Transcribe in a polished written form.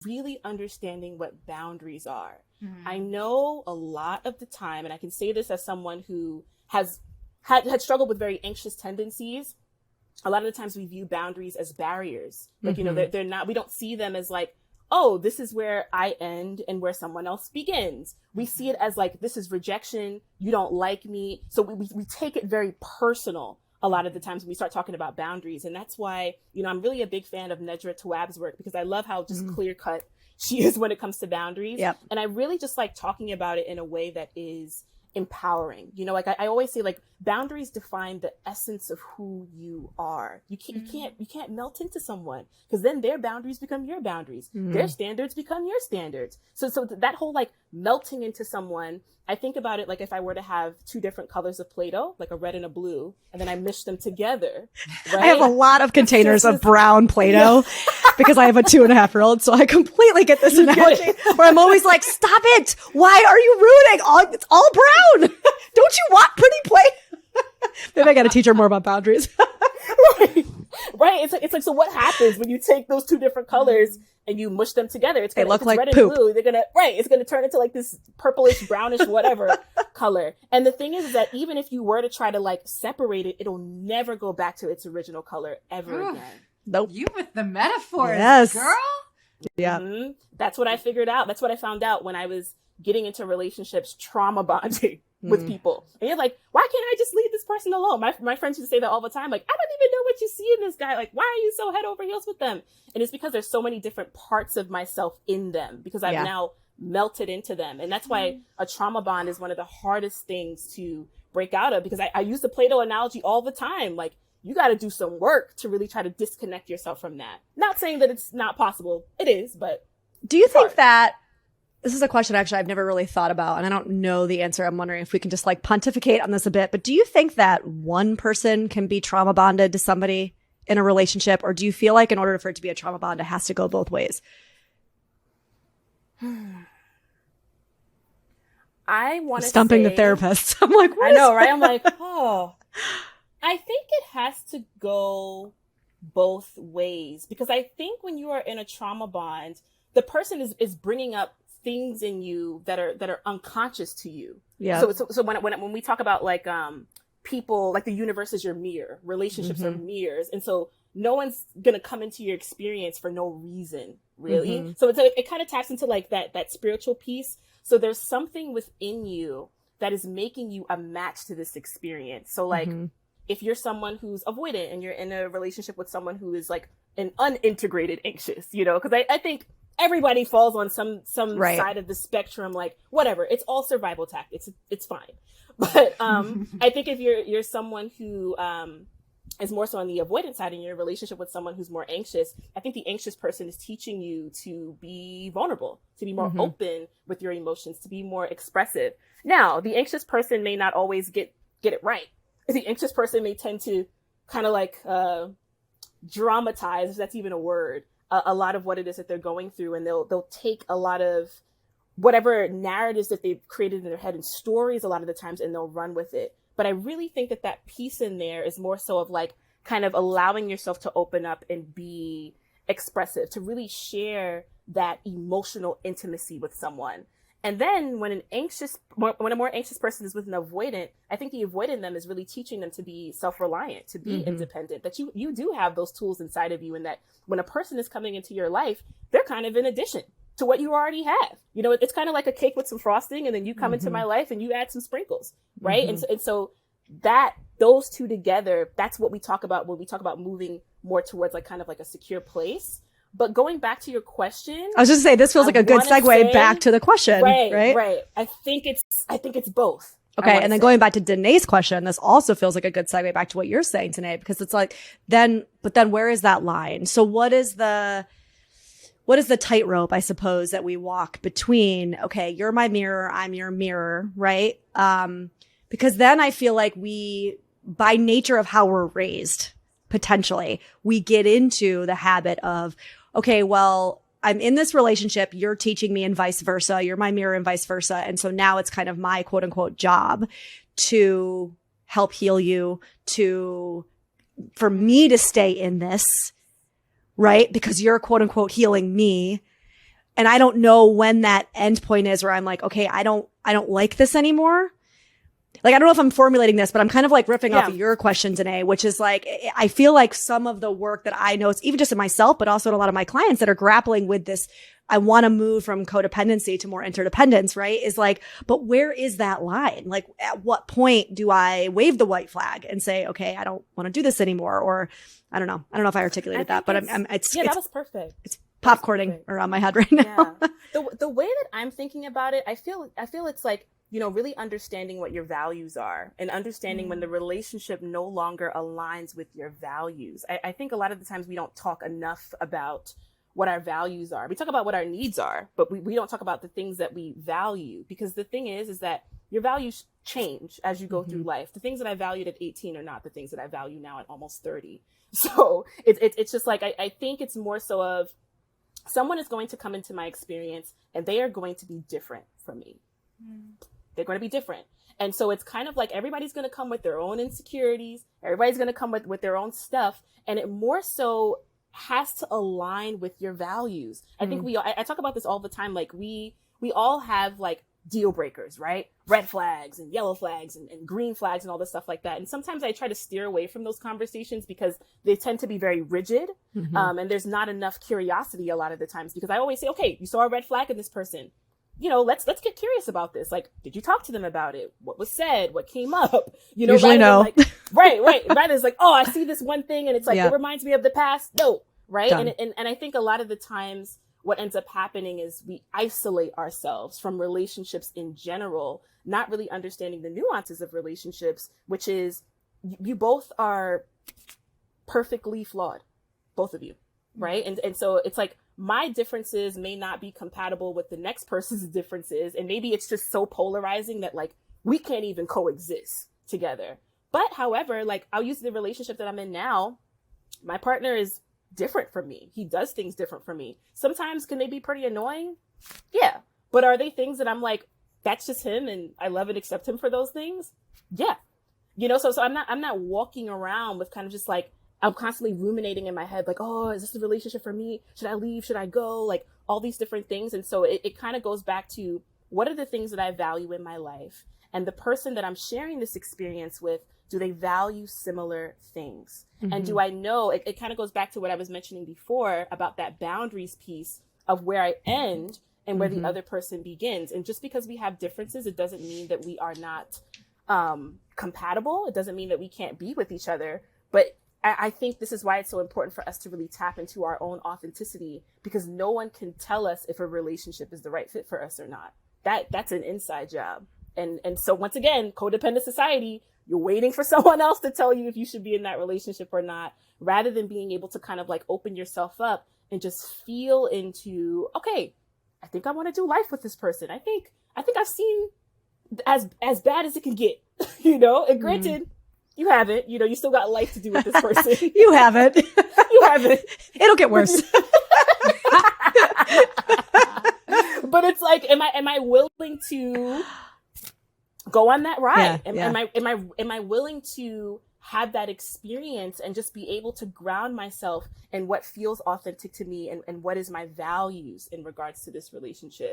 really understanding what boundaries are. I know a lot of the time, and I can say this as someone who has had struggled with very anxious tendencies. A lot of the times we view boundaries as barriers. Like, you know, they're not, we don't see them as like, oh, this is where I end and where someone else begins. We see it as like, this is rejection. You don't like me. So we take it very personal a lot of the times when we start talking about boundaries. And that's why, you know, I'm really a big fan of Nedra Tawwab's work, because I love how just clear cut she is when it comes to boundaries. Yep. And I really just like talking about it in a way that is empowering. You know, like I always say, like, boundaries define the essence of who you are. You can't melt into someone, because then their boundaries become your boundaries. Their standards become your standards. So that whole like melting into someone, I think about it like if I were to have two different colors of Play-Doh, like a red and a blue, and then I mish them together. Right? I have a lot of containers of brown Play-Doh because I have a 2.5-year-old. So I completely get this analogy where I'm always like, stop it. Why are you ruining it's all brown? Don't you want pretty Play? Maybe I got to teach her more about boundaries. Right. It's like, so what happens when you take those two different colors and you mush them together? They look like red poop. And blue, it's going to turn into like this purplish, brownish, whatever color. And the thing is that even if you were to try to like separate it, it'll never go back to its original color ever again. Nope. You with the metaphors, girl. Yeah. That's what I figured out. That's what I found out when I was getting into relationships, trauma bonding with people. And you're like, why can't I just leave this person alone? My friends used to say that all the time. Like, I don't even know what you see in this guy. Like, why are you so head over heels with them? And it's because there's so many different parts of myself in them, because I've now melted into them. And that's why a trauma bond is one of the hardest things to break out of, because I use the Play-Doh analogy all the time. Like, you got to do some work to really try to disconnect yourself from that. Not saying that it's not possible. It is, but do you think that this is a question actually I've never really thought about, and I don't know the answer. I'm wondering if we can just like pontificate on this a bit. But do you think that one person can be trauma bonded to somebody in a relationship? Or do you feel like in order for it to be a trauma bond, it has to go both ways? I want to stumping the therapists. I'm like, I know, right? I'm like, I think it has to go both ways, because I think when you are in a trauma bond, the person is bringing up things in you that are unconscious to you. Yeah. So when we talk about like people, like the universe is your mirror, relationships are mirrors, and so no one's gonna come into your experience for no reason, really. So it kind of taps into like that spiritual piece. So there's something within you that is making you a match to this experience. So like if you're someone who's avoidant and you're in a relationship with someone who is like an unintegrated anxious, you know, because I think everybody falls on some side of the spectrum, like whatever, it's all survival tactics. It's fine. But I think if you're someone who is more so on the avoidant side in your relationship with someone who's more anxious, I think the anxious person is teaching you to be vulnerable, to be more open with your emotions, to be more expressive. Now, the anxious person may not always get it right. The anxious person may tend to kind of like dramatize, if that's even a word, a lot of what it is that they're going through, and they'll take a lot of whatever narratives that they've created in their head and stories a lot of the times, and they'll run with it. But I really think that piece in there is more so of like kind of allowing yourself to open up and be expressive, to really share that emotional intimacy with someone. And then when a more anxious person is with an avoidant, I think the avoidant in them is really teaching them to be self-reliant, to be independent, that you do have those tools inside of you, and that when a person is coming into your life, they're kind of in addition to what you already have. You know, it's kind of like a cake with some frosting, and then you come into my life and you add some sprinkles, right? And so that those two together, that's what we talk about when we talk about moving more towards like kind of like a secure place. But going back to your question, I was just saying, this feels like a good segue back to the question, right? I think it's both. Okay. And then going back to Danae's question, this also feels like a good segue back to what you're saying, Danae, because it's like, then where is that line? So what is the tightrope, I suppose, that we walk between, okay, you're my mirror, I'm your mirror, right? Because then I feel like we, by nature of how we're raised, potentially, we get into the habit of, okay, well, I'm in this relationship, you're teaching me and vice versa, you're my mirror and vice versa. And so now it's kind of my quote unquote job to help heal you, for me to stay in this, right? Because you're quote unquote healing me. And I don't know when that end point is where I'm like, okay, I don't like this anymore. Like, I don't know if I'm formulating this, but I'm kind of like riffing off of your question, Danae, which is like, I feel like some of the work that I know, it's even just in myself, but also in a lot of my clients that are grappling with this, I want to move from codependency to more interdependence, right? Is like, but where is that line? Like, at what point do I wave the white flag and say, okay, I don't want to do this anymore? Or I don't know. I don't know if I articulated that, but that was perfect. It's popcorning around my head right now. Yeah. The way that I'm thinking about it, I feel it's like, really understanding what your values are and understanding when the relationship no longer aligns with your values. I think a lot of the times we don't talk enough about what our values are. We talk about what our needs are, but we don't talk about the things that we value, because the thing is that your values change as you go through life. The things that I valued at 18 are not the things that I value now at almost 30. So it's just like, I think it's more so of someone is going to come into my experience and they are going to be different from me. They're going to be different. And so it's kind of like everybody's going to come with their own insecurities. Everybody's going to come with their own stuff. And it more so has to align with your values. I think I talk about this all the time. Like we all have like deal breakers, right? Red flags and yellow flags and green flags and all this stuff like that. And sometimes I try to steer away from those conversations because they tend to be very rigid. And there's not enough curiosity a lot of the times, because I always say, okay, you saw a red flag in this person. Let's get curious about this. Like, did you talk to them about it? What was said? What came up? Usually no. Like, right. Rather it's like, oh, I see this one thing and it's like, it reminds me of the past. No, right? And I think a lot of the times what ends up happening is we isolate ourselves from relationships in general, not really understanding the nuances of relationships, which is you both are perfectly flawed, both of you, right? And so it's like, my differences may not be compatible with the next person's differences. And maybe it's just so polarizing that like, we can't even coexist together. But however, like I'll use the relationship that I'm in now. My partner is different from me. He does things different from me. Sometimes can they be pretty annoying? Yeah. But are they things that I'm like, that's just him and I love and accept him for those things? Yeah. So I'm not walking around with kind of just like, I'm constantly ruminating in my head, like, oh, is this the relationship for me? Should I leave? Should I go? Like all these different things. And so it kind of goes back to what are the things that I value in my life? And the person that I'm sharing this experience with, do they value similar things? And do I know, it kind of goes back to what I was mentioning before about that boundaries piece of where I end and where the other person begins. And just because we have differences, it doesn't mean that we are not compatible. It doesn't mean that we can't be with each other. But I think this is why it's so important for us to really tap into our own authenticity, because no one can tell us if a relationship is the right fit for us or not. That's an inside job. And so once again, codependent society, you're waiting for someone else to tell you if you should be in that relationship or not, rather than being able to kind of like open yourself up and just feel into, okay, I think I want to do life with this person. I think I've seen as bad as it can get, and granted, you haven't, you still got life to do with this person. You haven't. You haven't. It'll get worse. But it's like, am I willing to go on that ride? Am I willing to have that experience and just be able to ground myself in what feels authentic to me and what is my values in regards to this relationship?